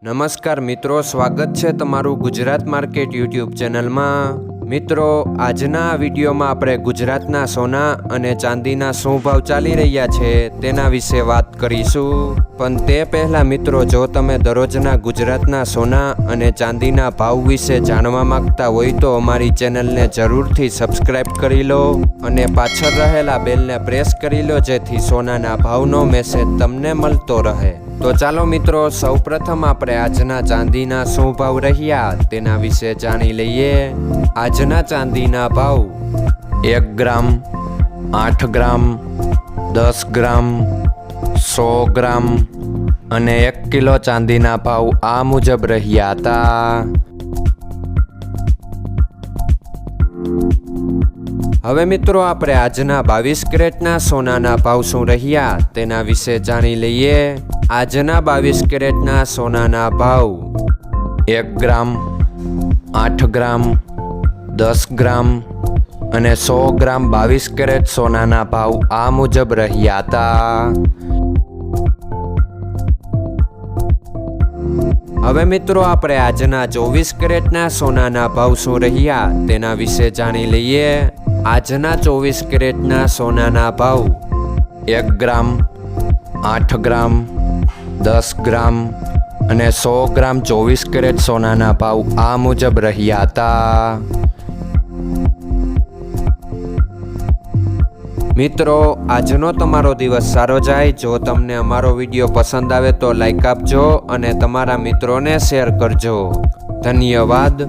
નમસ્કાર મિત્રો, સ્વાગત છે તમારું ગુજરાત માર્કેટ યુટ્યુબ ચેનલમાં। મિત્રો, આજના વિડીયોમાં આપણે ગુજરાતના સોના અને ચાંદીના શું ભાવ ચાલી રહ્યા છે તેના વિશે વાત કરીશું। પણ તે પહેલાં મિત્રો, જો તમે દરરોજના ગુજરાતના સોના અને ચાંદીના ભાવ વિશે જાણવા માંગતા હોય તો અમારી ચેનલને જરૂરથી સબસ્ક્રાઈબ કરી લો અને પાછળ રહેલા બેલને પ્રેસ કરી લો, જેથી સોનાના ભાવનો મેસેજ તમને મળતો રહે। તો ચાલો મિત્રો, સૌપ્રથમ આપણે આજના ચાંદીના શું ભાવ રહ્યા તેના વિશે જાણી લઈએ। આજના ચાંદીના ભાવ 1 ગ્રામ, 8 ગ્રામ, 10 ગ્રામ, 100 ગ્રામ અને 1 કિલો ચાંદીના ભાવ આ મુજબ રહ્યા હતા। હવે મિત્રો, આપણે આજના 22 કેરેટના સોનાના ભાવ શું રહ્યા તેના વિશે જાણી લઈએ। આજના 22 કેરેટના સોનાના ભાવ 1 ગ્રામ, 8 ગ્રામ, 10 ગ્રામ અને 100 ગ્રામ 22 કેરેટ સોનાના ભાવ આ મુજબ રહ્યા હતા। હવે મિત્રો, આપણે આજના 24 કેરેટના સોનાના ભાવ શું રહ્યા તેના વિશે જાણી લઈએ। આજના 24 કેરેટના સોનાના ભાવ 1 ગ્રામ, 8 ગ્રામ, 10 ગ્રામ અને 100 ગ્રામ 24 કેરેટ સોનાના ભાવ આ મુજબ રહ્યા હતા। મિત્રો, આજનો તમારો દિવસ સારો જાય। જો તમને અમારો વિડીયો પસંદ આવે તો લાઈક આપજો અને તમારા મિત્રોને શેર કરજો। ધન્યવાદ।